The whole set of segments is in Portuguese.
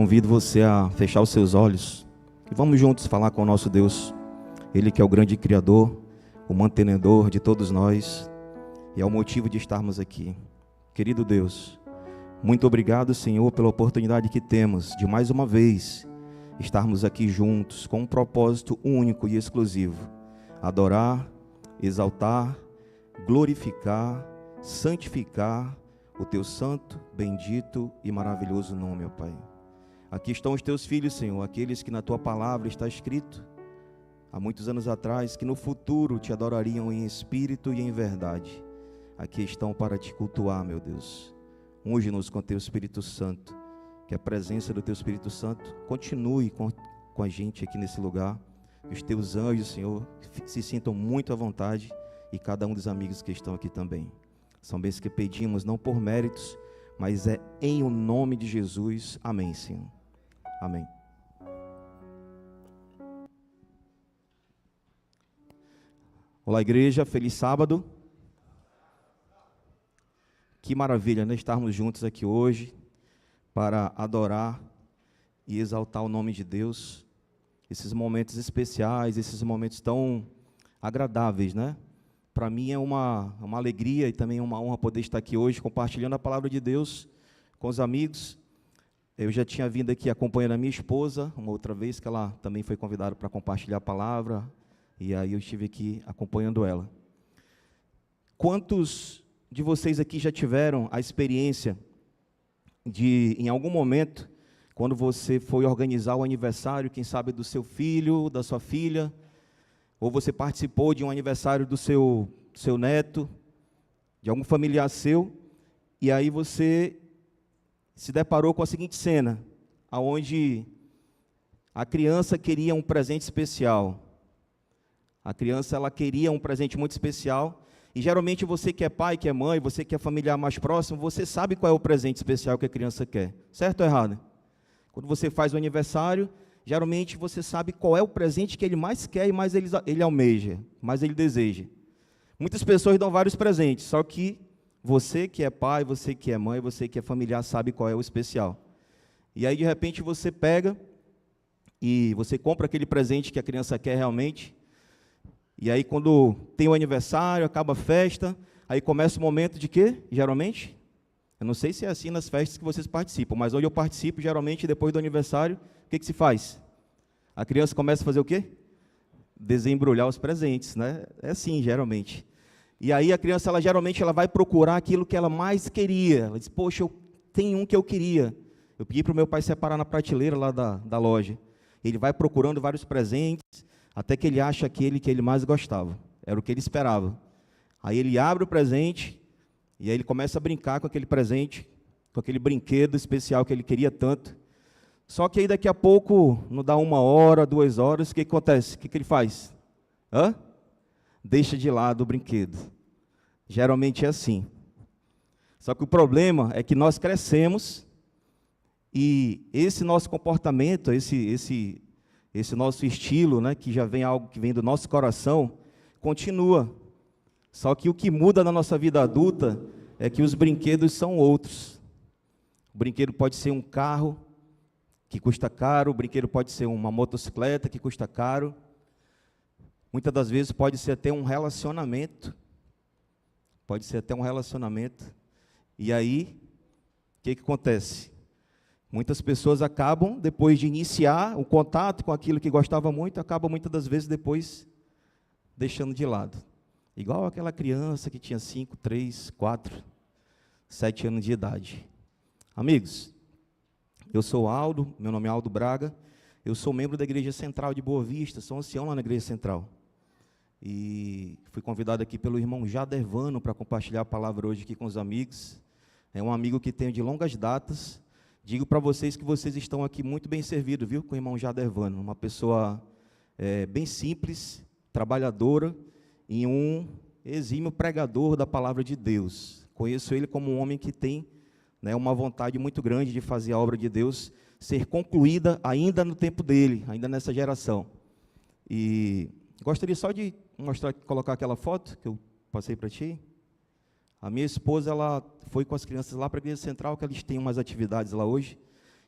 Convido você a fechar os seus olhos e vamos juntos falar com o nosso Deus. Ele que é o grande Criador, o mantenedor de todos nós e é o motivo de estarmos aqui. Querido Deus, muito obrigado, Senhor, pela oportunidade que temos de mais uma vez estarmos aqui juntos com um propósito único e exclusivo: adorar, exaltar, glorificar, santificar o Teu santo, bendito e maravilhoso nome, ó Pai. Aqui estão os Teus filhos, Senhor, aqueles que na Tua palavra está escrito há muitos anos atrás que no futuro Te adorariam em espírito e em verdade. Aqui estão para Te cultuar, meu Deus. Unge-nos com Teu Espírito Santo, que a presença do Teu Espírito Santo continue com a gente aqui nesse lugar. Que os Teus anjos, Senhor, se sintam muito à vontade e cada um dos amigos que estão aqui também. São bênçãos que pedimos, não por méritos, mas é em o nome de Jesus. Amém, Senhor. Amém. Olá, igreja, feliz sábado. Que maravilha, né? Estarmos juntos aqui hoje para adorar e exaltar o nome de Deus. Esses momentos especiais, esses momentos tão agradáveis, né? Para mim é uma alegria e também uma honra poder estar aqui hoje compartilhando a palavra de Deus com os amigos. Eu já tinha vindo aqui acompanhando a minha esposa, uma outra vez que ela também foi convidada para compartilhar a palavra, e aí eu estive aqui acompanhando ela. Quantos de vocês aqui já tiveram a experiência de, em algum momento, quando você foi organizar o aniversário, quem sabe do seu filho, da sua filha, ou você participou de um aniversário do seu neto, de algum familiar seu, e aí você se deparou com a seguinte cena, onde a criança queria um presente especial. A criança, ela queria um presente muito especial, e geralmente você que é pai, que é mãe, você que é familiar mais próximo, você sabe qual é o presente especial que a criança quer. Certo ou errado? Quando você faz o aniversário, geralmente você sabe qual é o presente que ele mais quer e mais ele almeja, mais ele deseja. Muitas pessoas dão vários presentes, só que você que é pai, você que é mãe, você que é familiar, sabe qual é o especial. E aí, de repente, você pega e você compra aquele presente que a criança quer realmente. E aí, quando tem o aniversário, acaba a festa, aí começa o momento de quê, geralmente? Eu não sei se é assim nas festas que vocês participam, mas onde eu participo, geralmente, depois do aniversário, o que se faz? A criança começa a fazer o quê? Desembrulhar os presentes, né? É assim, geralmente. E aí a criança, geralmente, ela vai procurar aquilo que ela mais queria. Ela diz, poxa, eu tenho um que eu queria. Eu pedi para o meu pai separar na prateleira lá da loja. Ele vai procurando vários presentes, até que ele acha aquele que ele mais gostava. Era o que ele esperava. Aí ele abre o presente, e aí ele começa a brincar com aquele presente, com aquele brinquedo especial que ele queria tanto. Só que aí daqui a pouco, não dá 1 hora, 2 horas, o que acontece? O que ele faz? Deixa de lado o brinquedo. Geralmente é assim. Só que o problema é que nós crescemos e esse nosso comportamento, esse nosso estilo, né, que já vem algo que vem do nosso coração, continua. Só que o que muda na nossa vida adulta é que os brinquedos são outros. O brinquedo pode ser um carro que custa caro, o brinquedo pode ser uma motocicleta que custa caro. Muitas das vezes pode ser até um relacionamento. Pode ser até um relacionamento. E aí, o que acontece? Muitas pessoas acabam, depois de iniciar o contato com aquilo que gostava muito, acabam muitas das vezes depois deixando de lado. Igual aquela criança que tinha 5, 3, 4, 7 anos de idade. Amigos, eu sou Aldo, meu nome é Aldo Braga, eu sou membro da Igreja Central de Boa Vista, sou ancião lá na Igreja Central. E fui convidado aqui pelo irmão Jadervano para compartilhar a palavra hoje aqui com os amigos. É um amigo que tenho de longas datas. Digo para vocês que vocês estão aqui muito bem servidos, viu, com o irmão Jadervano. Uma pessoa bem simples, trabalhadora e um exímio pregador da palavra de Deus. Conheço ele como um homem que tem, né, uma vontade muito grande de fazer a obra de Deus ser concluída ainda no tempo dele, ainda nessa geração. E gostaria só de colocar aquela foto que eu passei para ti. A minha esposa, ela foi com as crianças lá para a Igreja Central, que eles têm umas atividades lá hoje.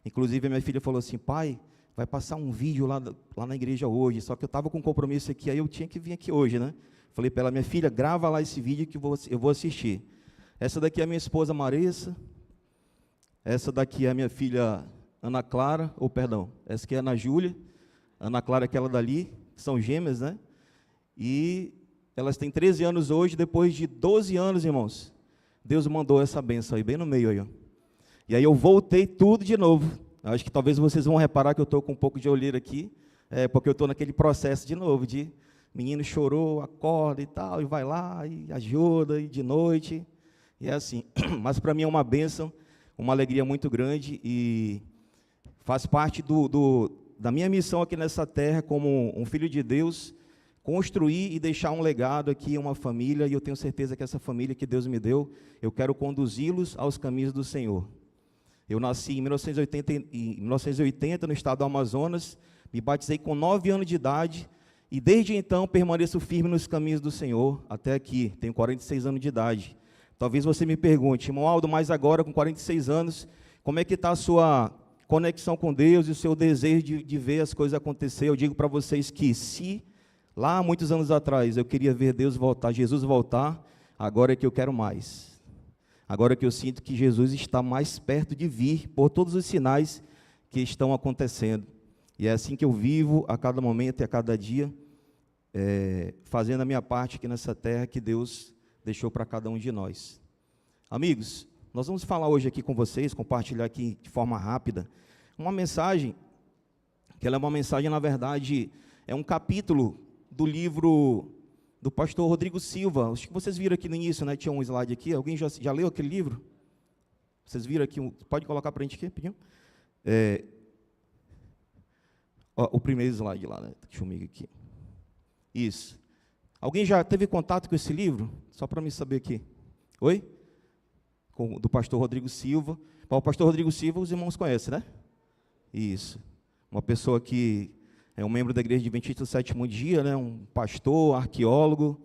Inclusive, a minha filha falou assim: pai, vai passar um vídeo lá na igreja hoje, só que eu estava com um compromisso aqui, aí eu tinha que vir aqui hoje, né? Falei para ela: minha filha, grava lá esse vídeo que eu vou assistir. Essa daqui é a minha esposa Marissa, essa daqui é a minha filha Ana Clara, essa aqui é a Ana Júlia, Ana Clara é aquela dali, são gêmeas, né? E elas têm 13 anos hoje, depois de 12 anos, irmãos, Deus mandou essa bênção aí, bem no meio aí, ó. E aí eu voltei tudo de novo. Acho que talvez vocês vão reparar que eu estou com um pouco de olheira aqui, porque eu estou naquele processo de novo, de menino chorou, acorda e tal, e vai lá, e ajuda, e de noite, e é assim. Mas para mim é uma bênção, uma alegria muito grande, e faz parte da minha missão aqui nessa terra, como um filho de Deus, construir e deixar um legado aqui, uma família, e eu tenho certeza que essa família que Deus me deu, eu quero conduzi-los aos caminhos do Senhor. Eu nasci em 1980 no estado do Amazonas, me batizei com 9 anos de idade, e desde então permaneço firme nos caminhos do Senhor, até aqui, tenho 46 anos de idade. Talvez você me pergunte: irmão Aldo, mas agora com 46 anos, como é que está a sua conexão com Deus e o seu desejo de ver as coisas acontecer? Eu digo para vocês que se lá, muitos anos atrás, eu queria ver Deus voltar, Jesus voltar, agora é que eu quero mais. Agora que eu sinto que Jesus está mais perto de vir, por todos os sinais que estão acontecendo. E é assim que eu vivo, a cada momento e a cada dia, fazendo a minha parte aqui nessa terra que Deus deixou para cada um de nós. Amigos, nós vamos falar hoje aqui com vocês, compartilhar aqui de forma rápida, uma mensagem, que ela é uma mensagem, na verdade, é um capítulo do livro do pastor Rodrigo Silva. Acho que vocês viram aqui no início, né? Tinha um slide aqui. Alguém já leu aquele livro? Vocês viram aqui? Pode colocar para a gente aqui, rapidinho? O primeiro slide lá, né? Deixa eu ver aqui. Isso. Alguém já teve contato com esse livro? Só para me saber aqui. Oi? Do pastor Rodrigo Silva. O pastor Rodrigo Silva, os irmãos conhecem, né? Isso. Uma pessoa que é um membro da Igreja Adventista do Sétimo Dia, né, um pastor, arqueólogo,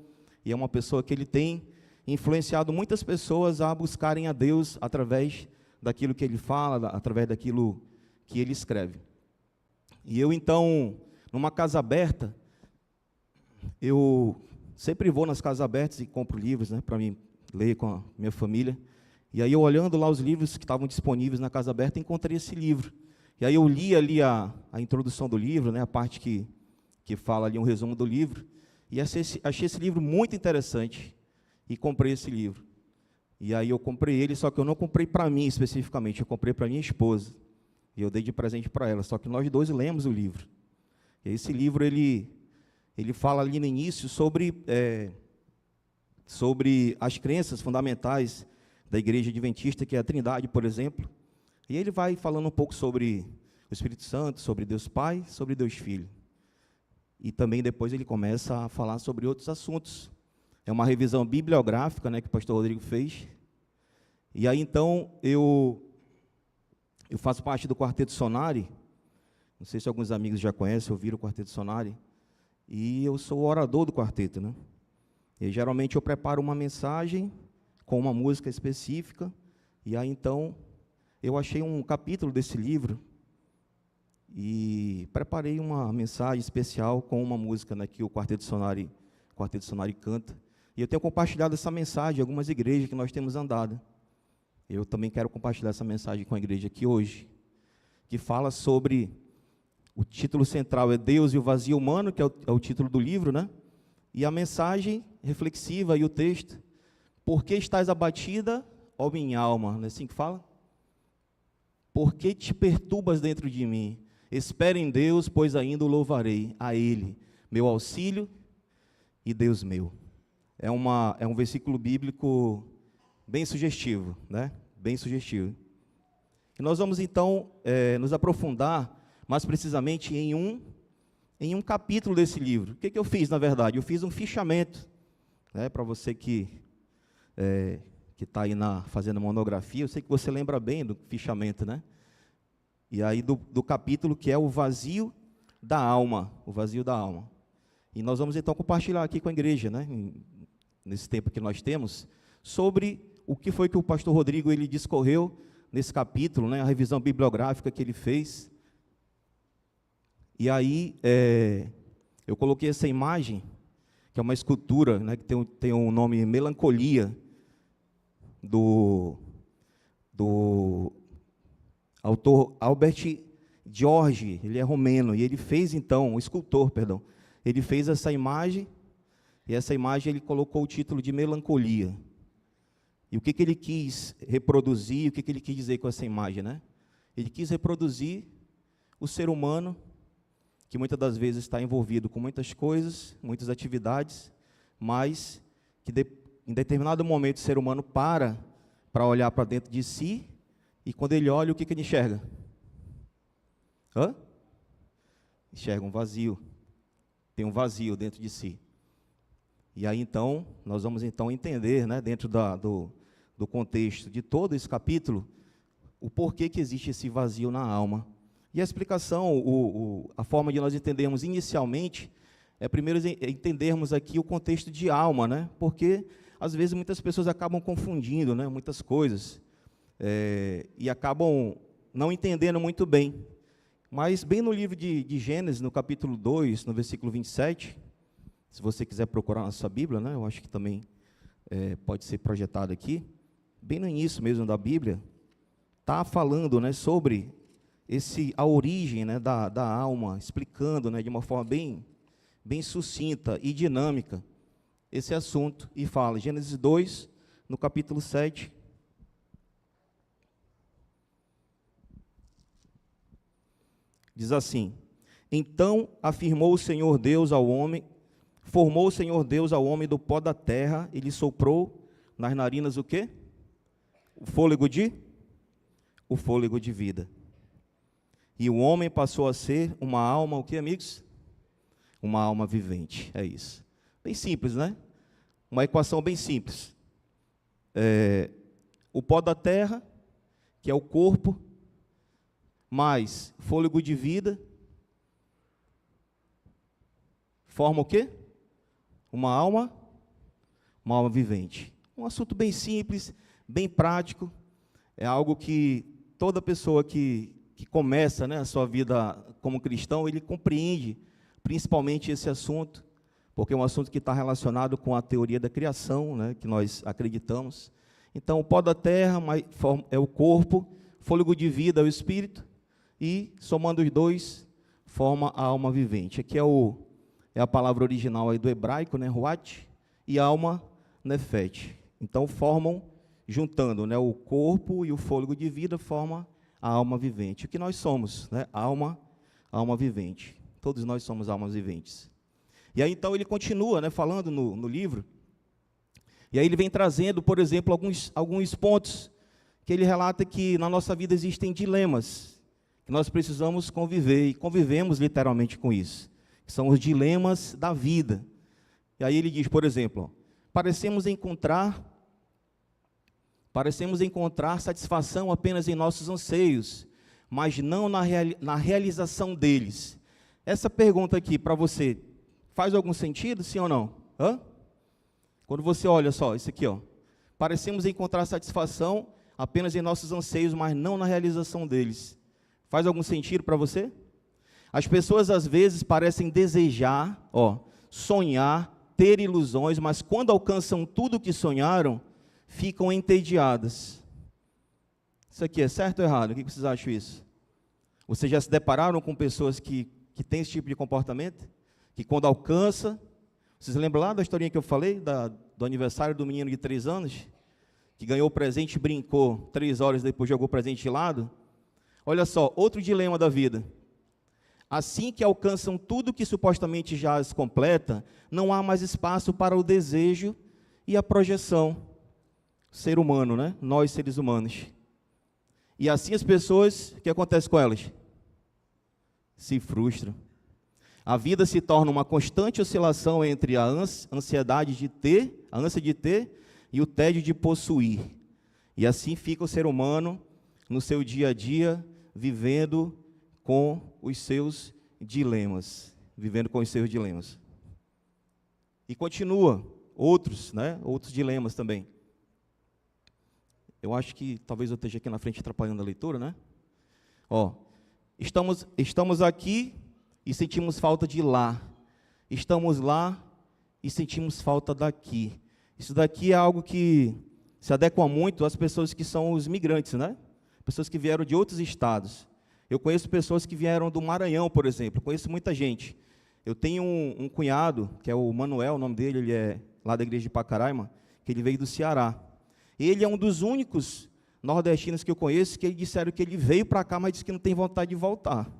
e é uma pessoa que ele tem influenciado muitas pessoas a buscarem a Deus através daquilo que ele fala, através daquilo que ele escreve. E eu, então, numa casa aberta, eu sempre vou nas casas abertas e compro livros, né, para mim ler com a minha família. E aí, eu olhando lá os livros que estavam disponíveis na casa aberta, encontrei esse livro. E aí eu li ali a introdução do livro, né, a parte que fala ali um resumo do livro, e achei esse livro muito interessante, e comprei esse livro. E aí eu comprei ele, só que eu não comprei para mim especificamente, eu comprei para minha esposa, e eu dei de presente para ela, só que nós dois lemos o livro. E esse livro, ele fala ali no início sobre as crenças fundamentais da Igreja Adventista, que é a Trindade, por exemplo. E ele vai falando um pouco sobre o Espírito Santo, sobre Deus Pai, sobre Deus Filho. E também depois ele começa a falar sobre outros assuntos. É uma revisão bibliográfica, né, que o pastor Rodrigo fez. E aí, então, eu faço parte do Quarteto Sonari. Não sei se alguns amigos já conhecem, ouviram o Quarteto Sonari. E eu sou o orador do quarteto, né? E geralmente eu preparo uma mensagem com uma música específica. E aí, então, eu achei um capítulo desse livro e preparei uma mensagem especial com uma música, né, que o Quarteto Sonari canta. E eu tenho compartilhado essa mensagem em algumas igrejas que nós temos andado. Eu também quero compartilhar essa mensagem com a igreja aqui hoje, que fala sobre, o título central é Deus e o Vazio Humano, que é o título do livro, né? E a mensagem reflexiva e o texto: por que estás abatida, ó minha alma? Não é assim que fala? Por que te perturbas dentro de mim? Espera em Deus, pois ainda o louvarei, a Ele, meu auxílio e Deus meu. É um versículo bíblico bem sugestivo, né? Bem sugestivo. E nós vamos, então, nos aprofundar, mais precisamente, em um capítulo desse livro. O que eu fiz, na verdade? Eu fiz um fichamento, né, para você que está aí fazendo monografia. Eu sei que você lembra bem do fichamento, né? E aí do capítulo que é o vazio da alma, o vazio da alma. E nós vamos então compartilhar aqui com a igreja, né, nesse tempo que nós temos, sobre o que foi que o pastor Rodrigo ele discorreu nesse capítulo, né, a revisão bibliográfica que ele fez. E aí, eu coloquei essa imagem, que é uma escultura, né, que tem um nome Melancolia, do autor Albert George. Ele é romeno, e ele fez, então, um escultor, perdão, ele fez essa imagem, e essa imagem ele colocou o título de Melancolia. E o que ele quis reproduzir, o que ele quis dizer com essa imagem, né? Ele quis reproduzir o ser humano, que muitas das vezes está envolvido com muitas coisas, muitas atividades, mas que em determinado momento o ser humano para olhar para dentro de si, e quando ele olha, o que ele enxerga? Enxerga um vazio. Tem um vazio dentro de si. E aí, então, nós vamos então entender, né, dentro do contexto de todo esse capítulo, o porquê que existe esse vazio na alma. E a explicação, a forma de nós entendermos inicialmente, é primeiro entendermos aqui o contexto de alma, né? Porque, às vezes, muitas pessoas acabam confundindo, né, muitas coisas, e acabam não entendendo muito bem. Mas, bem no livro de Gênesis, no capítulo 2, no versículo 27, se você quiser procurar na sua Bíblia, né, eu acho que também pode ser projetado aqui, bem no início mesmo da Bíblia, está falando, né, sobre a origem, né, da alma, explicando, né, de uma forma bem sucinta e dinâmica esse assunto, e fala, Gênesis 2, no capítulo 7, diz assim: então afirmou o Senhor Deus ao homem, formou o Senhor Deus ao homem do pó da terra, e lhe soprou nas narinas o quê? O fôlego de vida. E o homem passou a ser uma alma, o que, amigos? Uma alma vivente, é isso. Bem simples, né? Uma equação bem simples. O pó da terra, que é o corpo, mais fôlego de vida, forma o quê? Uma alma vivente. Um assunto bem simples, bem prático, é algo que toda pessoa que começa, né, a sua vida como cristão, ele compreende principalmente esse assunto, porque é um assunto que está relacionado com a teoria da criação, né, que nós acreditamos. Então, o pó da terra é o corpo, fôlego de vida é o espírito, e, somando os dois, forma a alma vivente. Aqui é a palavra original aí do hebraico, né, ruach, e alma, nefet. Então, formam, juntando, né, o corpo e o fôlego de vida, forma a alma vivente. O que nós somos, né, alma vivente. Todos nós somos almas viventes. E aí, então, ele continua, né, falando no livro, e aí ele vem trazendo, por exemplo, alguns pontos, que ele relata que na nossa vida existem dilemas, que nós precisamos conviver, e convivemos literalmente com isso, que são os dilemas da vida. E aí ele diz, por exemplo, parecemos encontrar satisfação apenas em nossos anseios, mas não na realização deles. Essa pergunta aqui para você, faz algum sentido, sim ou não? Quando você olha só, isso aqui, ó, parecemos encontrar satisfação apenas em nossos anseios, mas não na realização deles. Faz algum sentido para você? As pessoas às vezes parecem desejar, sonhar, ter ilusões, mas quando alcançam tudo o que sonharam, ficam entediadas. Isso aqui é certo ou errado? O que vocês acham disso? Vocês já se depararam com pessoas que têm esse tipo de comportamento? Que quando alcança, vocês lembram lá da historinha que eu falei, do aniversário do menino de 3 anos? Que ganhou o presente e brincou, 3 horas depois jogou o presente de lado? Olha só, outro dilema da vida. Assim que alcançam tudo que supostamente já as completa, não há mais espaço para o desejo e a projeção. Ser humano, né? Nós, seres humanos. E assim as pessoas, o que acontece com elas? Se frustram. A vida se torna uma constante oscilação entre a ansiedade de ter, a ânsia de ter e o tédio de possuir. E assim fica o ser humano no seu dia a dia, vivendo com os seus dilemas. E continua, outros dilemas também. Eu acho que talvez eu esteja aqui na frente atrapalhando a leitura, né? Ó, estamos aqui e sentimos falta de lá. Estamos lá e sentimos falta daqui. Isso daqui é algo que se adequa muito às pessoas que são os migrantes, né? Pessoas que vieram de outros estados. Eu conheço pessoas que vieram do Maranhão, por exemplo. Conheço muita gente. Eu tenho um cunhado, que é o Manuel, o nome dele, ele é lá da igreja de Pacaraima, que ele veio do Ceará. Ele é um dos únicos nordestinos que eu conheço que eles disseram que ele veio para cá, mas disse que não tem vontade de voltar.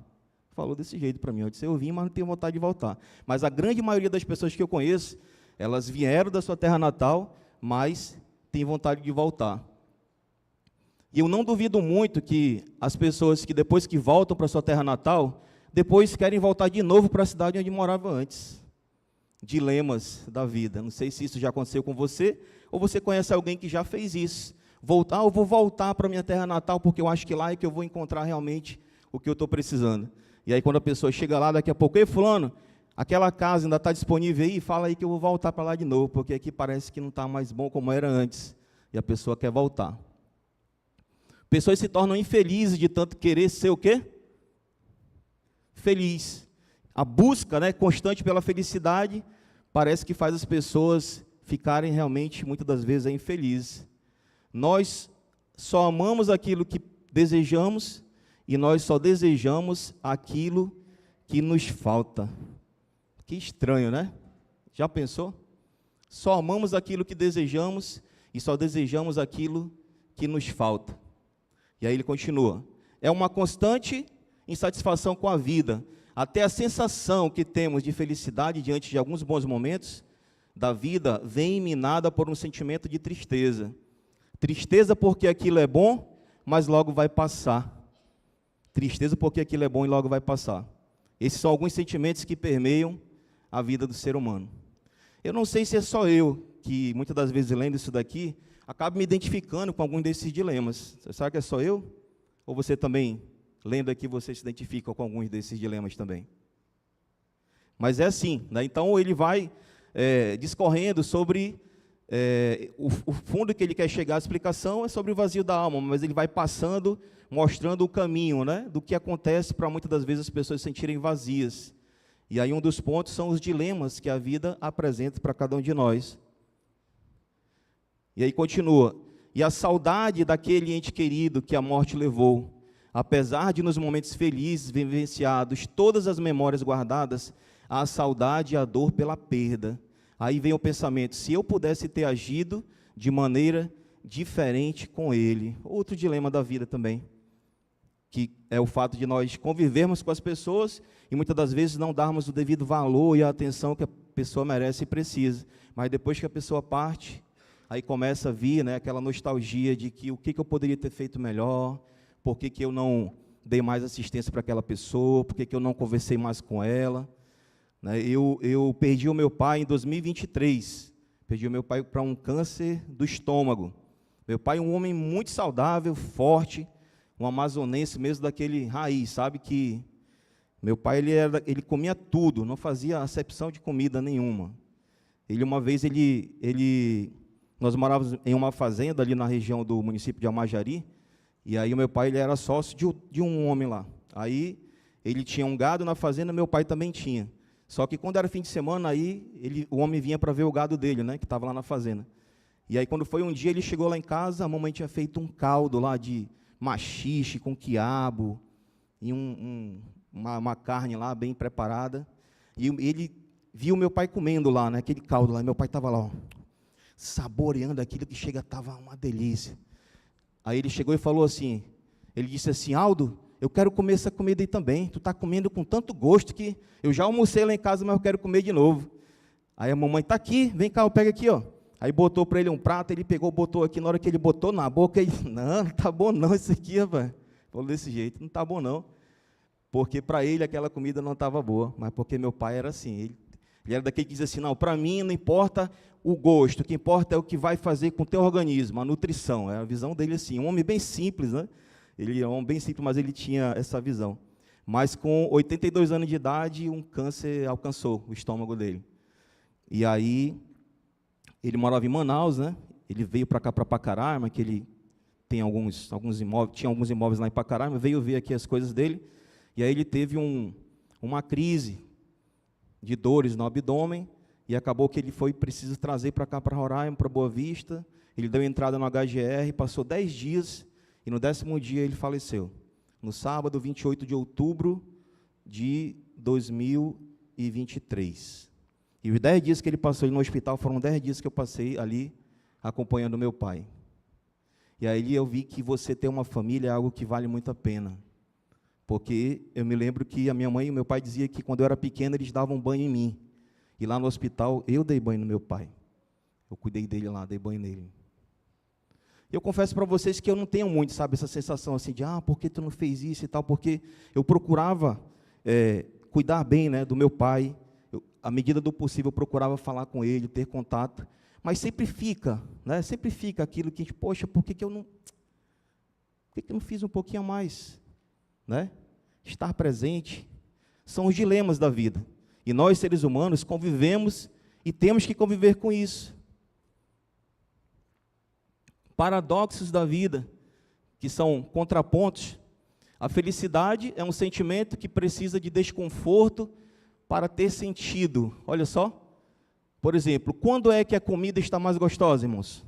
Falou desse jeito para mim. Eu disse, eu vim, mas não tenho vontade de voltar. Mas a grande maioria das pessoas que eu conheço, elas vieram da sua terra natal, mas têm vontade de voltar. E eu não duvido muito que as pessoas que depois que voltam para a sua terra natal, depois querem voltar de novo para a cidade onde morava antes. Dilemas da vida. Não sei se isso já aconteceu com você, ou você conhece alguém que já fez isso. Eu vou voltar para a minha terra natal, porque eu acho que lá é que eu vou encontrar realmente o que eu estou precisando. E aí quando a pessoa chega lá, daqui a pouco, ei fulano, aquela casa ainda está disponível aí? Fala aí que eu vou voltar para lá de novo, porque aqui parece que não está mais bom como era antes. E a pessoa quer voltar. Pessoas se tornam infelizes de tanto querer ser o quê? Feliz. A busca, né, constante pela felicidade parece que faz as pessoas ficarem realmente, muitas das vezes, infelizes. Nós só amamos aquilo que desejamos e nós só desejamos aquilo que nos falta. Que estranho, né? Já pensou? Só amamos aquilo que desejamos e só desejamos aquilo que nos falta. E aí ele continua. É uma constante insatisfação com a vida. Até a sensação que temos de felicidade diante de alguns bons momentos da vida vem minada por um sentimento de tristeza. Tristeza porque aquilo é bom, mas logo vai passar. Tristeza porque aquilo é bom e logo vai passar. Esses são alguns sentimentos que permeiam a vida do ser humano. Eu não sei se é só eu que, muitas das vezes, lendo isso daqui, acabo me identificando com algum desses dilemas. Você sabe que é só eu? Ou você também, lendo aqui, você se identifica com alguns desses dilemas também? Mas é assim, né? Então ele vai discorrendo sobre o fundo que ele quer chegar. A explicação é sobre o vazio da alma, mas ele vai passando, mostrando o caminho, né, do que acontece para muitas das vezes as pessoas se sentirem vazias. E aí um dos pontos são os dilemas que a vida apresenta para cada um de nós. E aí continua. E a saudade daquele ente querido que a morte levou, apesar de nos momentos felizes vivenciados, todas as memórias guardadas, a saudade e a dor pela perda. Aí vem o pensamento, se eu pudesse ter agido de maneira diferente com ele. Outro dilema da vida também, que é o fato de nós convivermos com as pessoas e muitas das vezes não darmos o devido valor e a atenção que a pessoa merece e precisa. Mas depois que a pessoa parte, aí começa a vir, né, aquela nostalgia de que o que eu poderia ter feito melhor, por que eu não dei mais assistência para aquela pessoa, por que eu não conversei mais com ela. Né? Eu perdi o meu pai em 2023, perdi o meu pai para um câncer do estômago. Meu pai é um homem muito saudável, forte, um amazonense mesmo daquele raiz, sabe que meu pai ele comia tudo, não fazia acepção de comida nenhuma. Uma vez nós morávamos em uma fazenda ali na região do município de Amajari, e aí o meu pai ele era sócio de um homem lá. Aí ele tinha um gado na fazenda, meu pai também tinha. Só que quando era fim de semana, aí o homem vinha para ver o gado dele, né, que estava lá na fazenda. E aí quando foi um dia, ele chegou lá em casa, a mamãe tinha feito um caldo lá de maxixe com quiabo, e uma carne lá bem preparada. E ele viu meu pai comendo lá, né, aquele caldo lá, e meu pai estava lá, ó, saboreando aquilo que chega, estava uma delícia. Aí ele chegou e falou assim, ele disse assim, Aldo, eu quero comer essa comida aí também, tu está comendo com tanto gosto que eu já almocei lá em casa, mas eu quero comer de novo. Aí a mamãe, está aqui, vem cá, pega aqui, ó. Aí botou para ele um prato, ele pegou, botou aqui, na hora que ele botou na boca, ele, não está bom não isso aqui, rapaz. Falou desse jeito, não está bom não. Porque para ele aquela comida não estava boa, mas porque meu pai era assim, ele era daquele que diz assim, não, para mim não importa o gosto, o que importa é o que vai fazer com o teu organismo, a nutrição. É a visão dele assim, um homem bem simples, né? Ele é um homem bem simples, mas ele tinha essa visão. Mas com 82 anos de idade, um câncer alcançou o estômago dele. E aí, ele morava em Manaus, né? Ele veio para cá, para Pacaraima, que ele tem alguns imóveis, tinha alguns imóveis lá em Pacaraima, veio ver aqui as coisas dele, e aí ele teve uma crise de dores no abdômen, e acabou que ele foi preciso trazer para cá, para Roraima, para Boa Vista. Ele deu entrada no HGR, passou 10 dias, e no 10º dia ele faleceu. No sábado, 28 de outubro de 2023. E os 10 dias que ele passou no hospital, foram 10 dias que eu passei ali, acompanhando meu pai. E aí eu vi que você ter uma família é algo que vale muito a pena. Porque eu me lembro que a minha mãe e o meu pai diziam que quando eu era pequeno, eles davam banho em mim. E lá no hospital, eu dei banho no meu pai. Eu cuidei dele lá, dei banho nele. Eu confesso para vocês que eu não tenho muito, sabe, essa sensação assim de, por que tu não fez isso e tal? Porque eu procurava cuidar bem, né, do meu pai. À medida do possível, eu procurava falar com ele, ter contato. Mas sempre fica, né, sempre fica aquilo que a gente, poxa, por que eu não fiz um pouquinho a mais? Né? Estar presente são os dilemas da vida. E nós, seres humanos, convivemos e temos que conviver com isso. Paradoxos da vida, que são contrapontos. A felicidade é um sentimento que precisa de desconforto para ter sentido. Olha só. Por exemplo, quando é que a comida está mais gostosa, irmãos?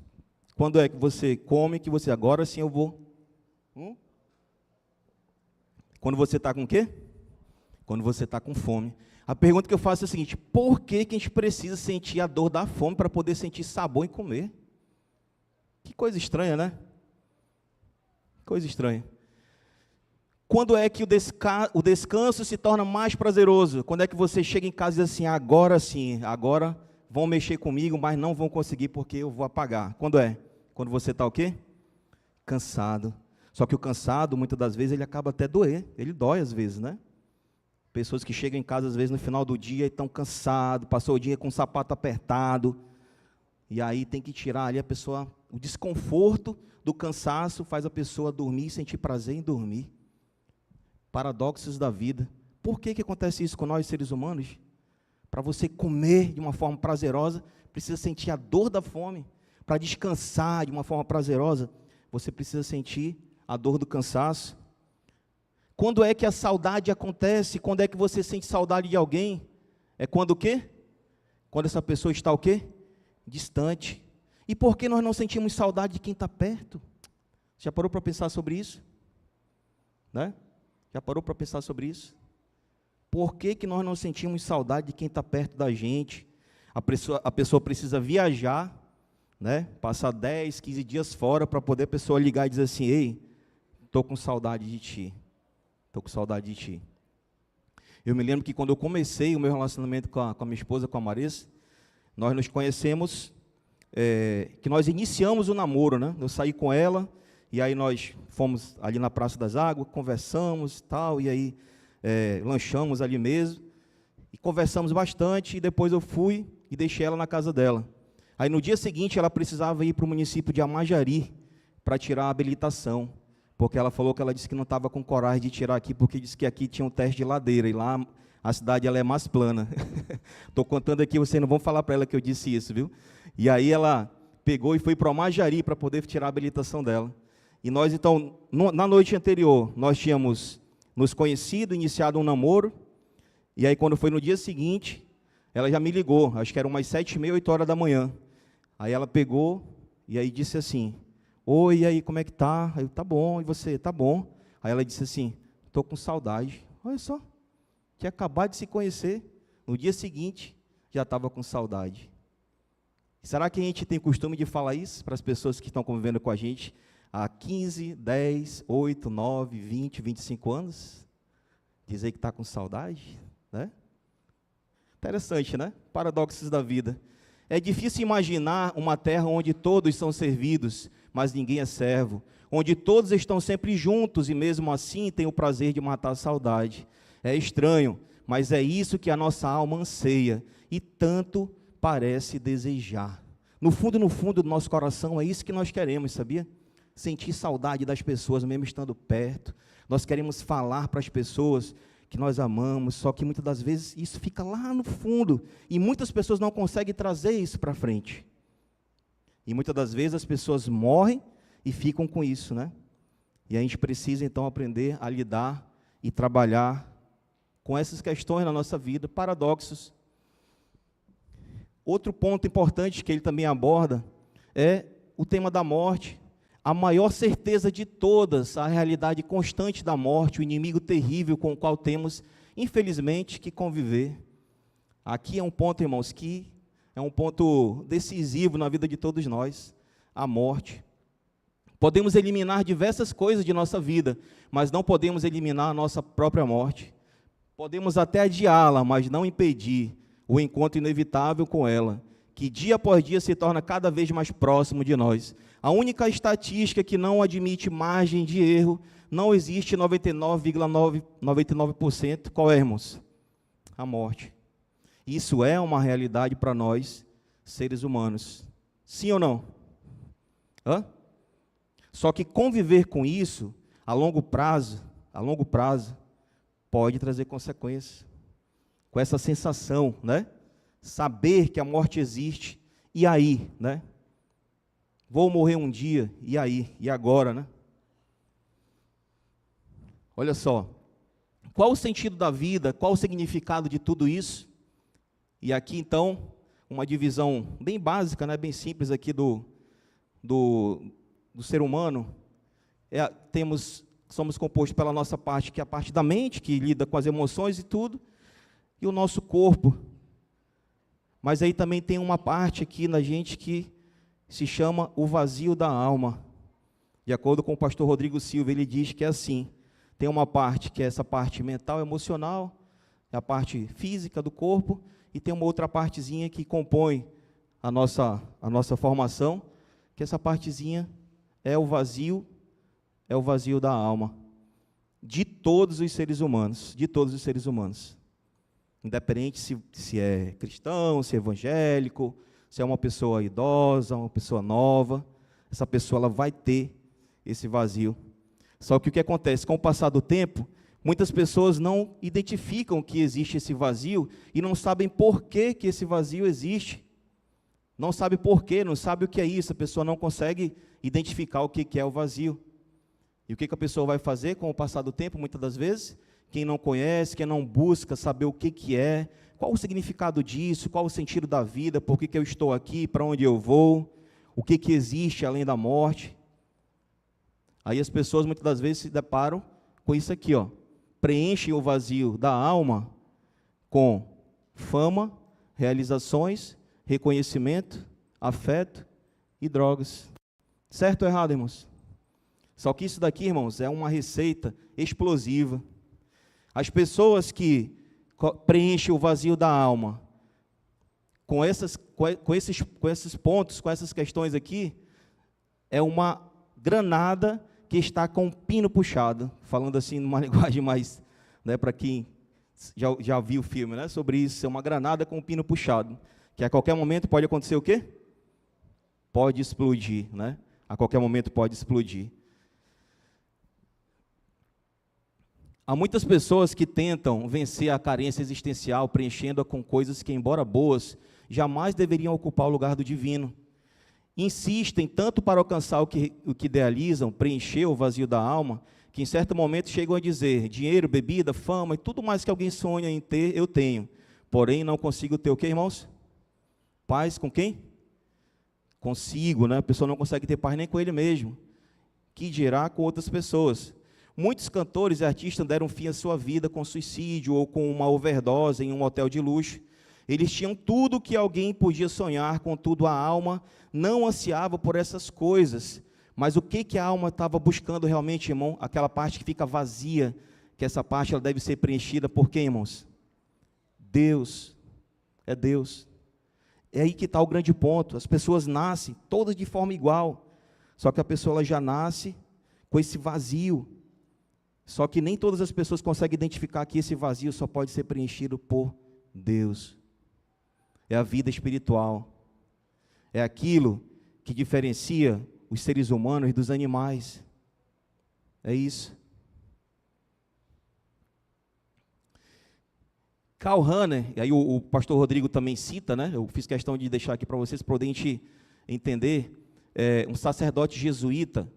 Quando é que você come, que você, agora sim eu vou... Quando você está com o quê? Quando você está com fome. A pergunta que eu faço é a seguinte: por que a gente precisa sentir a dor da fome para poder sentir sabor em comer? Que coisa estranha, né? Coisa estranha. Quando é que o descanso se torna mais prazeroso? Quando é que você chega em casa e diz assim, sim, agora vão mexer comigo, mas não vão conseguir porque eu vou apagar. Quando é? Quando você está o quê? Cansado. Só que o cansado, muitas das vezes, ele acaba até doer. Ele dói às vezes, né? Pessoas que chegam em casa, às vezes, no final do dia e estão cansados, passou o dia com o sapato apertado. E aí tem que tirar ali a pessoa, o desconforto do cansaço faz a pessoa dormir e sentir prazer em dormir. Paradoxos da vida. Por que acontece isso com nós, seres humanos? Para você comer de uma forma prazerosa, precisa sentir a dor da fome. Para descansar de uma forma prazerosa, você precisa sentir a dor do cansaço. Quando é que a saudade acontece? Quando é que você sente saudade de alguém? É quando o quê? Quando essa pessoa está o quê? Distante. E por que nós não sentimos saudade de quem está perto? Já parou para pensar sobre isso? Né? Já parou para pensar sobre isso? Por que nós não sentimos saudade de quem está perto da gente? A pessoa precisa viajar, né? Passar 10, 15 dias fora para poder a pessoa ligar e dizer assim, ei, estou com saudade de ti. Estou com saudade de ti. Eu me lembro que quando eu comecei o meu relacionamento com a minha esposa, com a Marisa, nós nos conhecemos, que nós iniciamos o namoro, né? Eu saí com ela, e aí nós fomos ali na Praça das Águas, conversamos e tal, e aí lanchamos ali mesmo, e conversamos bastante, e depois eu fui e deixei ela na casa dela. Aí no dia seguinte ela precisava ir para o município de Amajari para tirar a habilitação, porque ela falou que ela disse que não estava com coragem de tirar aqui, porque disse que aqui tinha um teste de ladeira, e lá a cidade ela é mais plana. Estou contando aqui, vocês não vão falar para ela que eu disse isso, viu? E aí ela pegou e foi para Amajari para poder tirar a habilitação dela. E nós, então, na noite anterior, nós tínhamos nos conhecido, iniciado um namoro, e aí quando foi no dia seguinte, ela já me ligou, acho que eram umas 7h30, 8 horas da manhã. Aí ela pegou e aí disse assim, oi, e aí, como é que tá? Eu, tá bom, e você? Tá bom. Aí ela disse assim, estou com saudade. Olha só, tinha acabado de se conhecer, no dia seguinte, já estava com saudade. Será que a gente tem costume de falar isso para as pessoas que estão convivendo com a gente há 15, 10, 8, 9, 20, 25 anos? Dizer que está com saudade, né? Interessante, né? Paradoxos da vida. É difícil imaginar uma terra onde todos são servidos, mas ninguém é servo, onde todos estão sempre juntos e mesmo assim tem o prazer de matar a saudade. É estranho, mas é isso que a nossa alma anseia e tanto parece desejar. No fundo do nosso coração é isso que nós queremos, sabia? Sentir saudade das pessoas mesmo estando perto. Nós queremos falar para as pessoas que nós amamos, só que muitas das vezes isso fica lá no fundo, e muitas pessoas não conseguem trazer isso para frente. E muitas das vezes as pessoas morrem, e ficam com isso, né? E a gente precisa, então, aprender a lidar e trabalhar com essas questões na nossa vida, paradoxos. Outro ponto importante que ele também aborda é o tema da morte, a maior certeza de todas, a realidade constante da morte, o inimigo terrível com o qual temos, infelizmente, que conviver. Aqui é um ponto, irmãos, que é um ponto decisivo na vida de todos nós, a morte. Podemos eliminar diversas coisas de nossa vida, mas não podemos eliminar a nossa própria morte. Podemos até adiá-la, mas não impedir o encontro inevitável com ela, que dia após dia se torna cada vez mais próximo de nós. A única estatística que não admite margem de erro, não existe 99,99%, qual é, irmãos? A morte. Isso é uma realidade para nós, seres humanos. Sim ou não? Hã? Só que conviver com isso, a longo prazo, pode trazer consequências. Com essa sensação, né? Saber que a morte existe, e aí, né? Vou morrer um dia, e aí? E agora, né? Olha só, qual o sentido da vida, qual o significado de tudo isso? E aqui, então, uma divisão bem básica, né? Bem simples aqui do ser humano. Somos compostos pela nossa parte, que é a parte da mente, que lida com as emoções e tudo, e o nosso corpo. Mas aí também tem uma parte aqui na gente que se chama o vazio da alma. De acordo com o pastor Rodrigo Silva, ele diz que é assim, tem uma parte que é essa parte mental, emocional, é a parte física do corpo, e tem uma outra partezinha que compõe a nossa formação, que essa partezinha é o vazio da alma, de todos os seres humanos, independente se é cristão, se é evangélico, se é uma pessoa idosa, uma pessoa nova, essa pessoa ela vai ter esse vazio. Só que o que acontece, com o passar do tempo, muitas pessoas não identificam que existe esse vazio e não sabem por que esse vazio existe. Não sabe por quê, não sabe o que é isso, a pessoa não consegue identificar o que é o vazio. E o que a pessoa vai fazer com o passar do tempo, muitas das vezes? Quem não conhece, quem não busca saber o que é, qual o significado disso, qual o sentido da vida, por que eu estou aqui, para onde eu vou, o que existe além da morte. Aí as pessoas muitas das vezes se deparam com isso aqui, ó, preenchem o vazio da alma com fama, realizações, reconhecimento, afeto e drogas. Certo ou errado, irmãos? Só que isso daqui, irmãos, é uma receita explosiva. As pessoas que preenchem o vazio da alma com esses pontos, com essas questões aqui, é uma granada que está com um pino puxado, falando assim numa linguagem mais, né, para quem já viu o filme, né, sobre isso, é uma granada com um pino puxado, que a qualquer momento pode acontecer o quê? Pode explodir, né? A qualquer momento pode explodir. Há muitas pessoas que tentam vencer a carência existencial, preenchendo-a com coisas que, embora boas, jamais deveriam ocupar o lugar do divino. Insistem tanto para alcançar o que idealizam, preencher o vazio da alma, que em certo momento chegam a dizer: dinheiro, bebida, fama e tudo mais que alguém sonha em ter, eu tenho. Porém, não consigo ter o quê, irmãos? Paz com quem? Consigo, né? A pessoa não consegue ter paz nem com ele mesmo. Que dirá com outras pessoas? Muitos cantores e artistas deram fim à sua vida com suicídio ou com uma overdose em um hotel de luxo. Eles tinham tudo o que alguém podia sonhar, contudo a alma não ansiava por essas coisas. Mas o que a alma estava buscando realmente, irmão? Aquela parte que fica vazia, que essa parte ela deve ser preenchida por quem, irmãos? Deus. É Deus. É aí que está o grande ponto. As pessoas nascem todas de forma igual, só que a pessoa ela já nasce com esse vazio. Só que nem todas as pessoas conseguem identificar que esse vazio só pode ser preenchido por Deus. É a vida espiritual. É aquilo que diferencia os seres humanos dos animais. É isso. Karl Rahner, e aí o pastor Rodrigo também cita, né? Eu fiz questão de deixar aqui para vocês, para a gente entender. um sacerdote jesuíta,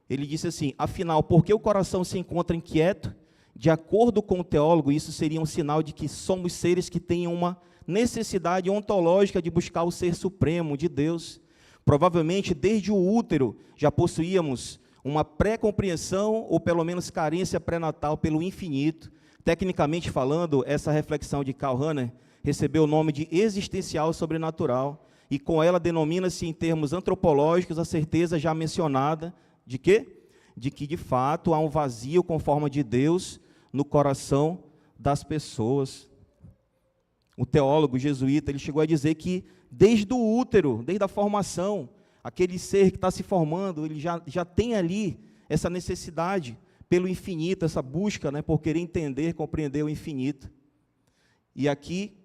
ele disse assim: afinal, por que o coração se encontra inquieto? De acordo com o teólogo, isso seria um sinal de que somos seres que têm uma necessidade ontológica de buscar o ser supremo de Deus. Provavelmente, desde o útero, já possuíamos uma pré-compreensão, ou pelo menos carência pré-natal pelo infinito. Tecnicamente falando, essa reflexão de Karl Rahner recebeu o nome de existencial sobrenatural, e com ela denomina-se, em termos antropológicos, a certeza já mencionada de quê? De que, de fato, há um vazio com forma de Deus no coração das pessoas. O teólogo jesuíta, ele chegou a dizer que, desde o útero, desde a formação, aquele ser que está se formando, ele já tem ali essa necessidade pelo infinito, essa busca, né, por querer entender, compreender o infinito. E aqui,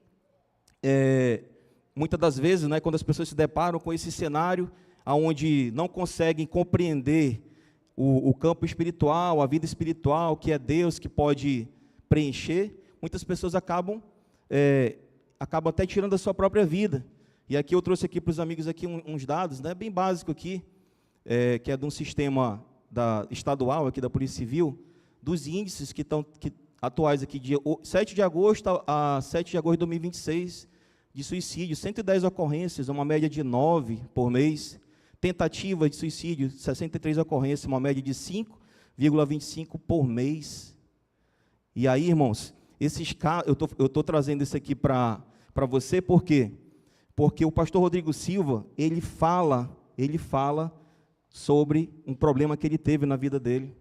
muitas das vezes, né, quando as pessoas se deparam com esse cenário, onde não conseguem compreender o campo espiritual, a vida espiritual, que é Deus que pode preencher, muitas pessoas acabam até tirando a sua própria vida. E aqui eu trouxe aqui para os amigos aqui uns dados, né, bem básico aqui, que é de um sistema estadual aqui da Polícia Civil, dos índices que atuais aqui, de 7 de agosto a 7 de agosto de 2026, de suicídio, 110 ocorrências, uma média de 9 por mês. Tentativa de suicídio, 63 ocorrências, uma média de 5,25 por mês. E aí, irmãos, esses casos, eu estou trazendo isso aqui para você, por quê? Porque o pastor Rodrigo Silva, ele fala sobre um problema que ele teve na vida dele,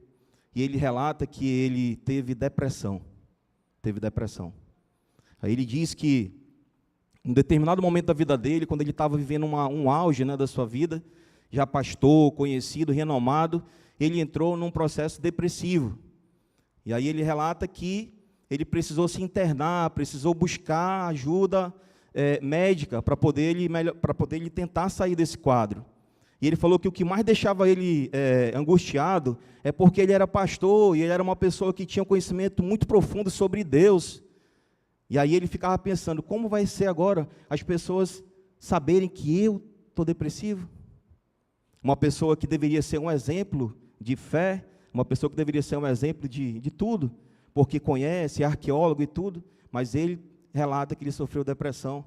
e ele relata que ele teve depressão. Aí ele diz que, em um determinado momento da vida dele, quando ele estava vivendo um auge, né, da sua vida, já pastor, conhecido, renomado, ele entrou num processo depressivo. E aí ele relata que ele precisou se internar, precisou buscar ajuda médica para poder ele tentar sair desse quadro. E ele falou que o que mais deixava ele angustiado é porque ele era pastor e ele era uma pessoa que tinha um conhecimento muito profundo sobre Deus. E aí ele ficava pensando: como vai ser agora as pessoas saberem que eu estou depressivo? Uma pessoa que deveria ser um exemplo de fé, uma pessoa que deveria ser um exemplo de tudo, porque conhece, é arqueólogo e tudo, mas ele relata que ele sofreu depressão.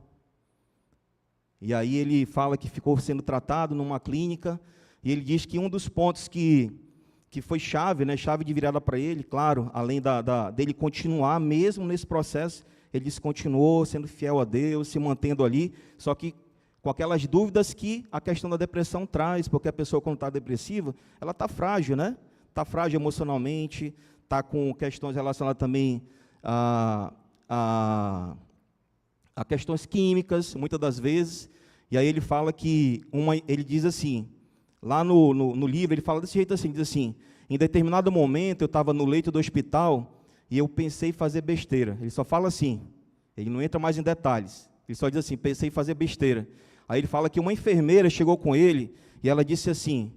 E aí ele fala que ficou sendo tratado numa clínica, e ele diz que um dos pontos que foi chave, né, chave de virada para ele, claro, além dele continuar mesmo nesse processo, ele disse que continuou sendo fiel a Deus, se mantendo ali, só que com aquelas dúvidas que a questão da depressão traz, porque a pessoa, quando está depressiva, ela está frágil, né? Está frágil emocionalmente, está com questões relacionadas também a questões químicas, muitas das vezes. E aí ele fala que, ele diz assim, lá no livro, ele fala desse jeito assim, diz assim: em determinado momento eu estava no leito do hospital e eu pensei em fazer besteira. Ele só fala assim, ele não entra mais em detalhes, ele só diz assim: pensei em fazer besteira. Aí ele fala que uma enfermeira chegou com ele e ela disse assim,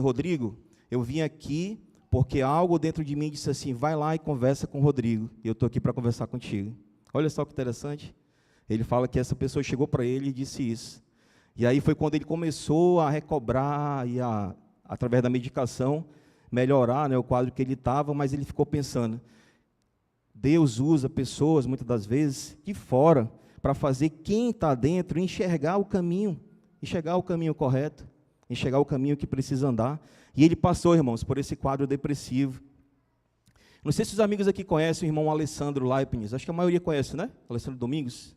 Rodrigo, eu vim aqui porque algo dentro de mim disse assim: vai lá e conversa com o Rodrigo, e eu estou aqui para conversar contigo. Olha só que interessante. Ele fala que essa pessoa chegou para ele e disse isso. E aí foi quando ele começou a recobrar e através da medicação, melhorar, né, o quadro que ele estava, mas ele ficou pensando: Deus usa pessoas, muitas das vezes, de fora, para fazer quem está dentro enxergar o caminho correto, enxergar o caminho que precisa andar. E ele passou, irmãos, por esse quadro depressivo. Não sei se os amigos aqui conhecem o irmão Alessandro Leibniz, acho que a maioria conhece, né? Alessandro Domingos,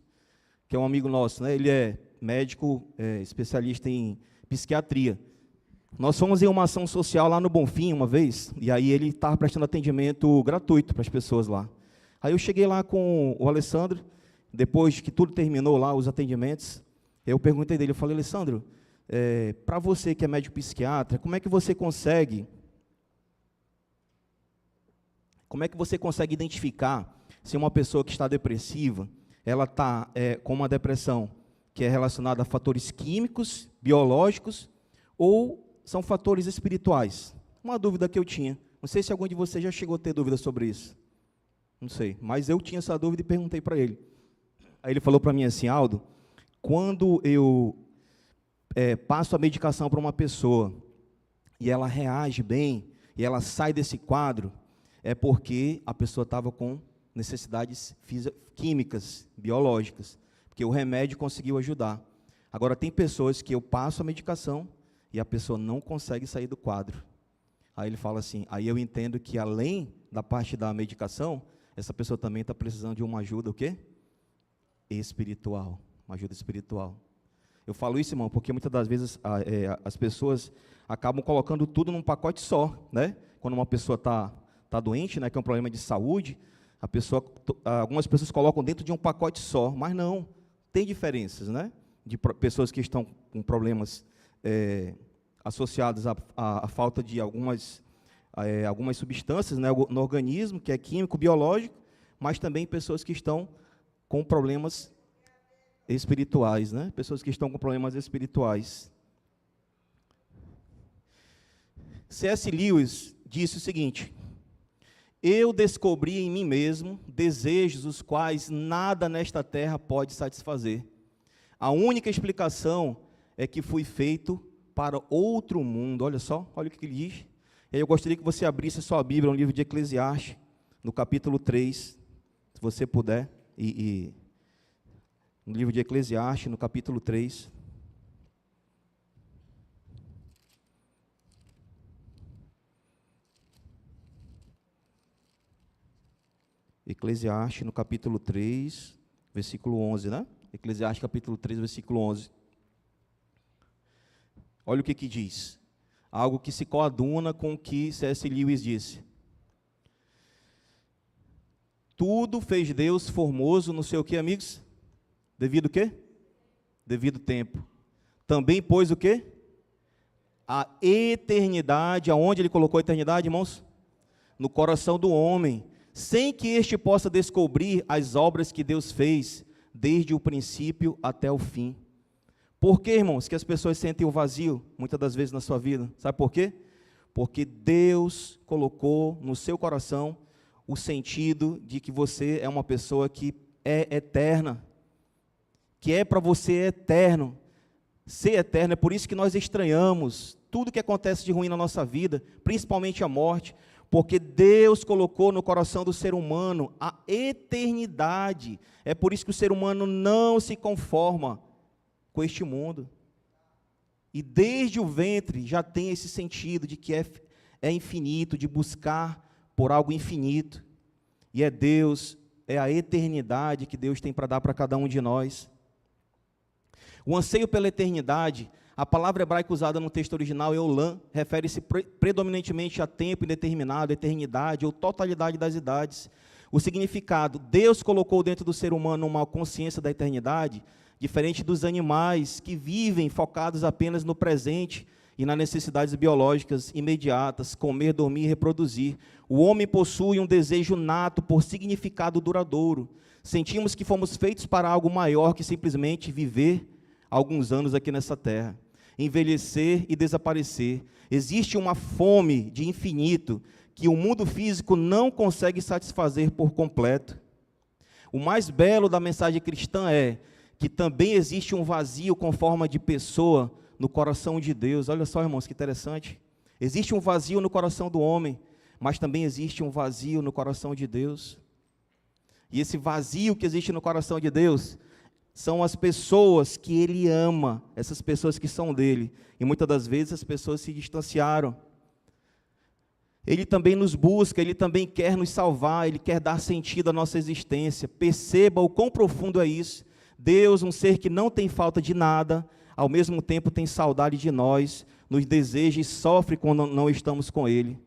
que é um amigo nosso, né? Ele é médico, especialista em psiquiatria. Nós fomos em uma ação social lá no Bonfim uma vez, e aí ele estava prestando atendimento gratuito para as pessoas lá. Aí eu cheguei lá com o Alessandro, depois que tudo terminou lá, os atendimentos, eu perguntei dele, eu falei: Alessandro, para você que é médico psiquiatra, como é que você consegue identificar se uma pessoa que está depressiva, ela está com uma depressão que é relacionada a fatores químicos, biológicos, ou são fatores espirituais? Uma dúvida que eu tinha. Não sei se algum de vocês já chegou a ter dúvida sobre isso. Não sei, mas eu tinha essa dúvida e perguntei para ele. Aí ele falou para mim assim: Aldo, quando eu passo a medicação para uma pessoa e ela reage bem, e ela sai desse quadro, é porque a pessoa estava com necessidades químicas, biológicas, porque o remédio conseguiu ajudar. Agora, tem pessoas que eu passo a medicação e a pessoa não consegue sair do quadro. Aí ele fala assim, aí eu entendo que além da parte da medicação, essa pessoa também está precisando de uma ajuda, o quê? Espiritual, uma ajuda espiritual. Eu falo isso, irmão, porque muitas das vezes as pessoas acabam colocando tudo num pacote só, né? Quando uma pessoa está doente, né, que é um problema de saúde, algumas pessoas colocam dentro de um pacote só, mas não, tem diferenças, né? De pessoas que estão com problemas associados à falta de algumas substâncias, né, no organismo, que é químico, biológico, mas também pessoas que estão com problemas espirituais, né? Pessoas que estão com problemas espirituais. C.S. Lewis disse o seguinte: eu descobri em mim mesmo desejos os quais nada nesta terra pode satisfazer. A única explicação é que fui feito para outro mundo. Olha só, olha o que ele diz. E aí eu gostaria que você abrisse a sua Bíblia no livro de Eclesiastes, no capítulo 3, se você puder, no livro de Eclesiastes, no capítulo 3. Eclesiastes, no capítulo 3, versículo 11, né? Eclesiastes, capítulo 3, versículo 11. Olha o que diz. Algo que se coaduna com o que C.S. Lewis disse. Tudo fez Deus formoso no seu quê, amigos? Devido o quê? Devido tempo. Também pôs o quê? A eternidade. Aonde ele colocou a eternidade, irmãos? No coração do homem, sem que este possa descobrir as obras que Deus fez, desde o princípio até o fim. Por que, irmãos, que as pessoas sentem o vazio, muitas das vezes na sua vida? Sabe por quê? Porque Deus colocou no seu coração o sentido de que você é uma pessoa que é eterna, que é para você eterno. Ser eterno, é por isso que nós estranhamos tudo que acontece de ruim na nossa vida, principalmente a morte, porque Deus colocou no coração do ser humano a eternidade. É por isso que o ser humano não se conforma com este mundo. E desde o ventre já tem esse sentido de que é infinito, de buscar por algo infinito. E é Deus, é a eternidade que Deus tem para dar para cada um de nós. O anseio pela eternidade, a palavra hebraica usada no texto original, eolam, refere-se predominantemente a tempo indeterminado, eternidade ou totalidade das idades. O significado, Deus colocou dentro do ser humano uma consciência da eternidade, diferente dos animais que vivem focados apenas no presente e nas necessidades biológicas imediatas, comer, dormir e reproduzir. O homem possui um desejo nato por significado duradouro. Sentimos que fomos feitos para algo maior que simplesmente viver alguns anos aqui nessa terra, envelhecer e desaparecer. Existe uma fome de infinito que o mundo físico não consegue satisfazer por completo. O mais belo da mensagem cristã é que também existe um vazio com forma de pessoa no coração de Deus. Olha só, irmãos, que interessante. Existe um vazio no coração do homem, mas também existe um vazio no coração de Deus. E esse vazio que existe no coração de Deus são as pessoas que Ele ama, essas pessoas que são dele. E muitas das vezes as pessoas se distanciaram. Ele também nos busca, Ele também quer nos salvar, Ele quer dar sentido à nossa existência. Perceba o quão profundo é isso. Deus, um ser que não tem falta de nada, ao mesmo tempo tem saudade de nós, nos deseja e sofre quando não estamos com Ele.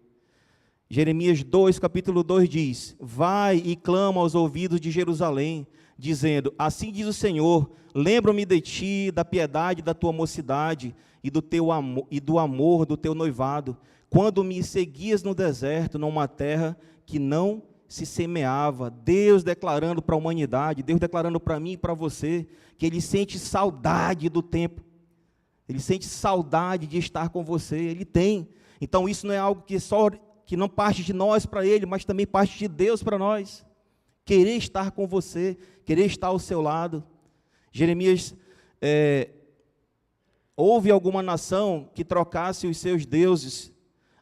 Jeremias 2, capítulo 2 diz: vai e clama aos ouvidos de Jerusalém, dizendo, assim diz o Senhor, lembro-me de ti, da piedade da tua mocidade e do amor do teu noivado, quando me seguias no deserto, numa terra que não se semeava. Deus declarando para a humanidade, Deus declarando para mim e para você, que Ele sente saudade do tempo, Ele sente saudade de estar com você, Ele tem. Então isso não é algo que não parte de nós para Ele, mas também parte de Deus para nós. Querer estar com você, querer estar ao seu lado. Jeremias Houve alguma nação que trocasse os seus deuses,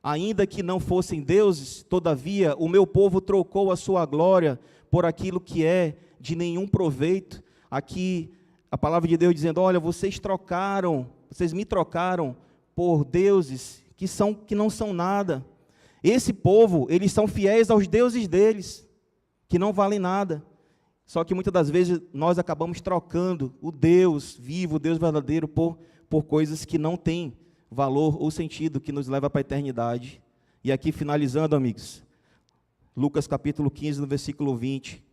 ainda que não fossem deuses? Todavia, o meu povo trocou a sua glória por aquilo que é de nenhum proveito. Aqui, a palavra de Deus dizendo, olha, vocês me trocaram por deuses que não são nada. Esse povo, eles são fiéis aos deuses deles, que não valem nada. Só que muitas das vezes nós acabamos trocando o Deus vivo, o Deus verdadeiro, por coisas que não têm valor ou sentido, que nos leva para a eternidade. E aqui finalizando, amigos, Lucas capítulo 15, no versículo 20.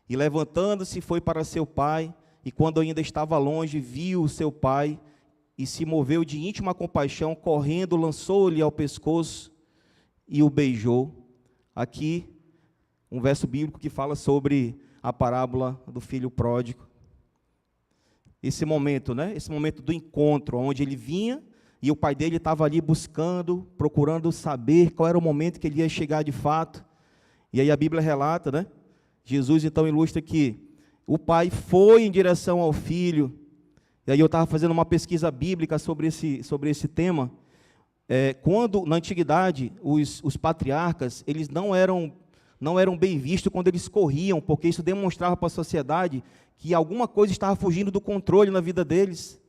E levantando-se foi para seu pai, e quando ainda estava longe, viu o seu pai, e se moveu de íntima compaixão, correndo, lançou-lhe ao pescoço, e o beijou. Aqui, um verso bíblico que fala sobre a parábola do filho pródigo. Esse momento, né? Esse momento do encontro, onde ele vinha, e o pai dele estava ali buscando, procurando saber qual era o momento que ele ia chegar de fato. E aí a Bíblia relata, né? Jesus então ilustra que o pai foi em direção ao filho. E aí eu estava fazendo uma pesquisa bíblica sobre esse tema. Quando, na antiguidade, os patriarcas, eles não eram bem vistos quando eles corriam, porque isso demonstrava para a sociedade que alguma coisa estava fugindo do controle na vida deles.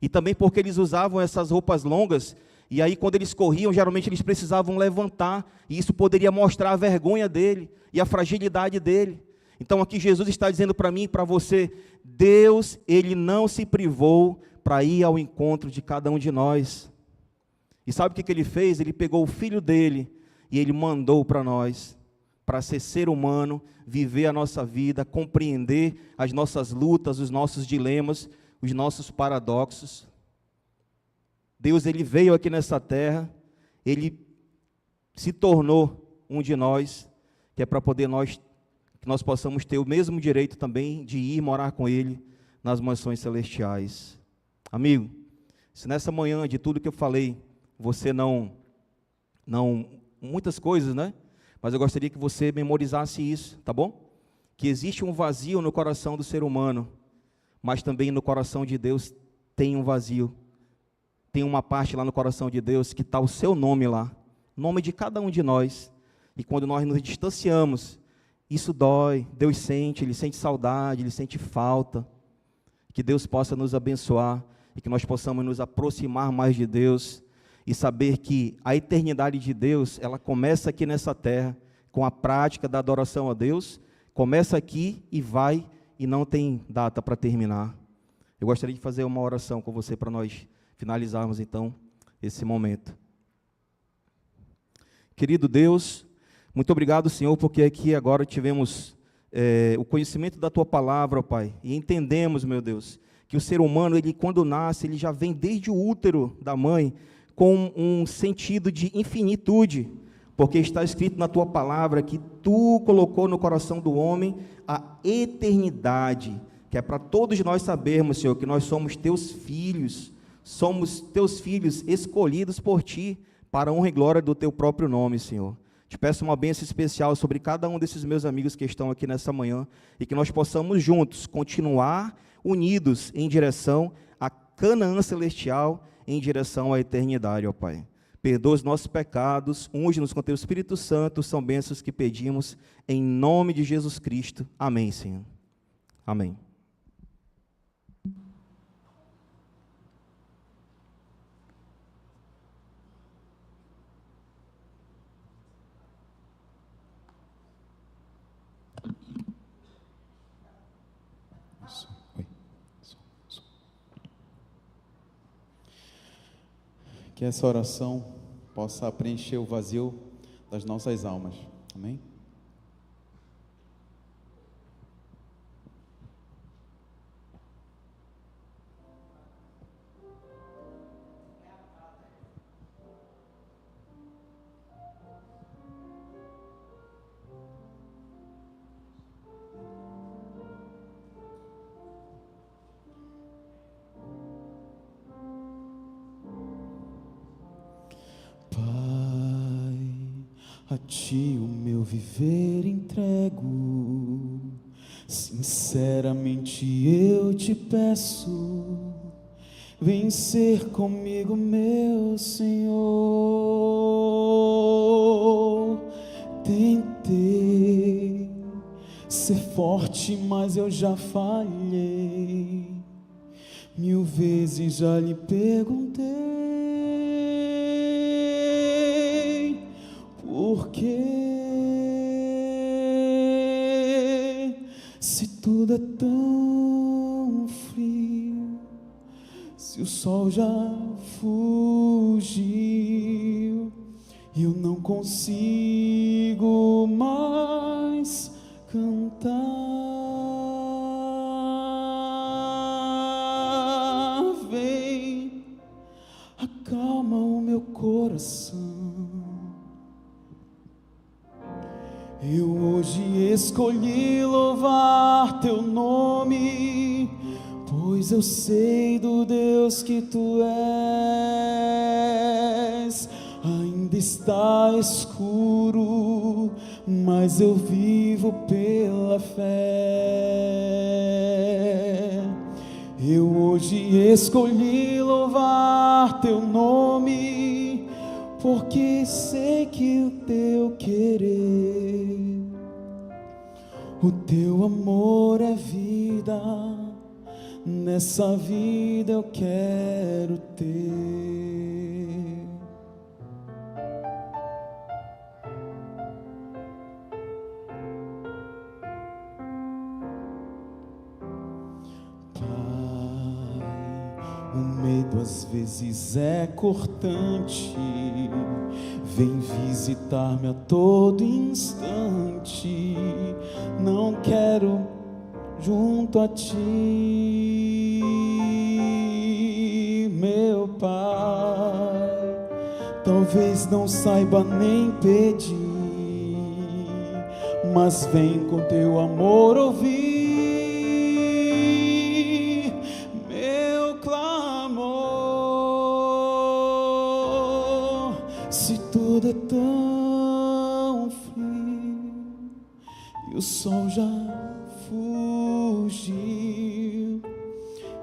E também porque eles usavam essas roupas longas, e aí quando eles corriam, geralmente eles precisavam levantar, e isso poderia mostrar a vergonha dele, e a fragilidade dele. Então aqui Jesus está dizendo para mim e para você, Deus, Ele não se privou para ir ao encontro de cada um de nós. E sabe o que Ele fez? Ele pegou o filho dele, e Ele mandou para nós, para ser humano, viver a nossa vida, compreender as nossas lutas, os nossos dilemas, os nossos paradoxos. Deus, Ele veio aqui nessa terra, Ele se tornou um de nós, que é para poder que nós possamos ter o mesmo direito também de ir morar com Ele nas mansões celestiais. Amigo, se nessa manhã, de tudo que eu falei, você não muitas coisas, né? Mas eu gostaria que você memorizasse isso, tá bom? Que existe um vazio no coração do ser humano, mas também no coração de Deus tem um vazio. Tem uma parte lá no coração de Deus que está o seu nome lá, o nome de cada um de nós. E quando nós nos distanciamos, isso dói, Deus sente, Ele sente saudade, Ele sente falta. Que Deus possa nos abençoar e que nós possamos nos aproximar mais de Deus e saber que a eternidade de Deus, ela começa aqui nessa terra, com a prática da adoração a Deus, começa aqui e vai, e não tem data para terminar. Eu gostaria de fazer uma oração com você para nós finalizarmos então esse momento. Querido Deus, muito obrigado, Senhor, porque aqui agora tivemos o conhecimento da Tua palavra, ó Pai, e entendemos, meu Deus, que o ser humano, ele quando nasce, ele já vem desde o útero da mãe, com um sentido de infinitude, porque está escrito na Tua palavra que Tu colocou no coração do homem a eternidade, que é para todos nós sabermos, Senhor, que nós somos Teus filhos escolhidos por Ti, para a honra e glória do Teu próprio nome, Senhor. Te peço uma bênção especial sobre cada um desses meus amigos que estão aqui nessa manhã, e que nós possamos juntos continuar unidos em direção a Canaã celestial, em direção à eternidade, ó Pai. Perdoa os nossos pecados, unge-nos com Teu Espírito Santo, são bênçãos que pedimos em nome de Jesus Cristo. Amém, Senhor. Amém. Que essa oração possa preencher o vazio das nossas almas. Amém? A Ti o meu viver entrego, sinceramente eu te peço, vem ser comigo, meu Senhor. Tentei ser forte, mas eu já falhei. 1000 vezes já lhe perguntei por quê, se tudo é tão frio, se o sol já fugiu, eu não consigo mais cantar. Vem, acalma o meu coração. Eu hoje escolhi louvar teu nome, pois eu sei do Deus que tu és. Ainda está escuro, mas eu vivo pela fé. Eu hoje escolhi louvar teu nome, porque sei que o teu querer, o teu amor é vida. Nessa vida eu quero ter. Pai, o medo às vezes é cortante, vem visitar-me a todo instante. Não quero junto a ti, meu Pai. Talvez não saiba nem pedir, mas vem com teu amor ouvir meu clamor. Se tudo é tão frio e o sol já fugiu,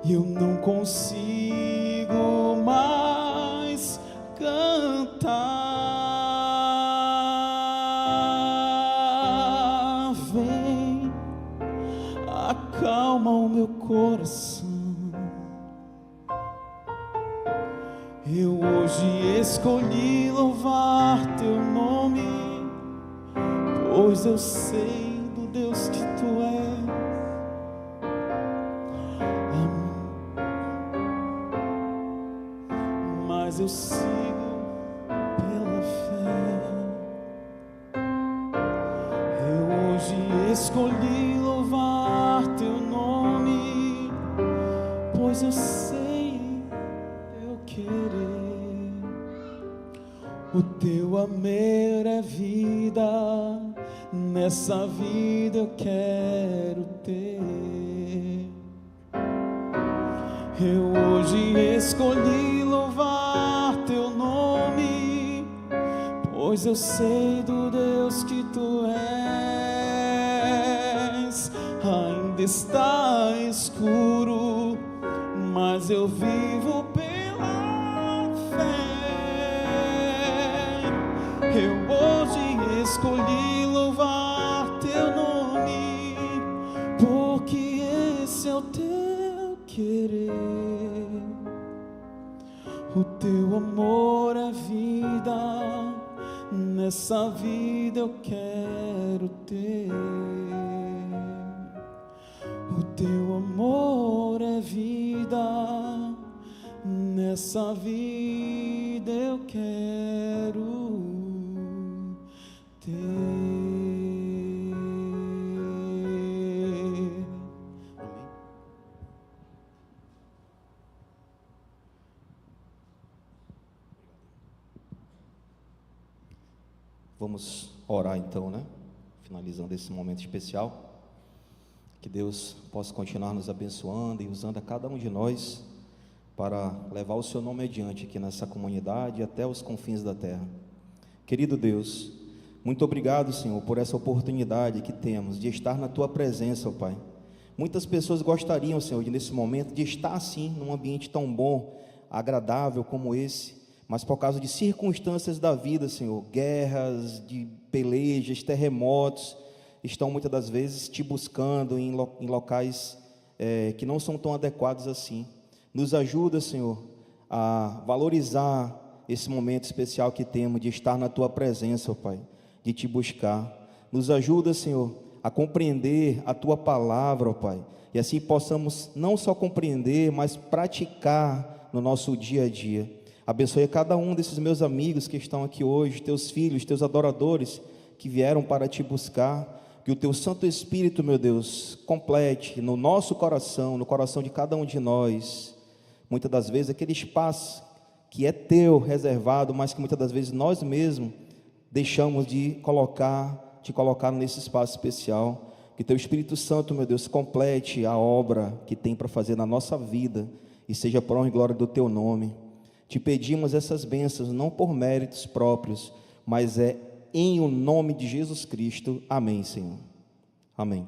e eu não consigo mais cantar, vem, acalma o meu coração. Eu hoje escolhi louvar teu nome, pois eu sei do Deus que tu és. Mas eu sigo pela fé. Eu hoje escolhi louvar teu nome, pois eu sei teu querer, o teu amor é vida. Nessa vida eu quero ter. Eu hoje escolhi louvar teu nome, pois eu sei do Deus que tu és. Ainda está escuro, mas eu vivo pela fé. Eu hoje escolhi louvar teu nome, porque esse é o teu querer, o teu amor é vida. Nessa vida eu quero ter. O teu amor é vida. Nessa vida eu quero ter. Amém. Vamos orar então, né? Finalizando esse momento especial. Que Deus possa continuar nos abençoando e usando a cada um de nós para levar o seu nome adiante aqui nessa comunidade e até os confins da terra. Querido Deus, muito obrigado, Senhor, por essa oportunidade que temos de estar na Tua presença, ó Pai, Muitas pessoas gostariam, Senhor, de nesse momento, de estar assim, num ambiente tão bom, agradável como esse, mas por causa de circunstâncias da vida, Senhor, guerras, de pelejas, terremotos, estão muitas das vezes te buscando em locais que não são tão adequados assim. Nos ajuda, Senhor, a valorizar esse momento especial que temos de estar na Tua presença, ó Pai, de Te buscar. Nos ajuda, Senhor, a compreender a Tua palavra, ó Pai, e assim possamos não só compreender, mas praticar no nosso dia a dia. Abençoe a cada um desses meus amigos que estão aqui hoje, Teus filhos, Teus adoradores, que vieram para Te buscar. Que o Teu Santo Espírito, meu Deus, complete no nosso coração, no coração de cada um de nós, muitas das vezes aquele espaço que é Teu, reservado, mas que muitas das vezes nós mesmos deixamos de Te colocar nesse espaço especial. Que Teu Espírito Santo, meu Deus, complete a obra que tem para fazer na nossa vida, e seja por honra e glória do Teu nome. Te pedimos essas bênçãos, não por méritos próprios, mas em o nome de Jesus Cristo. Amém, Senhor. Amém.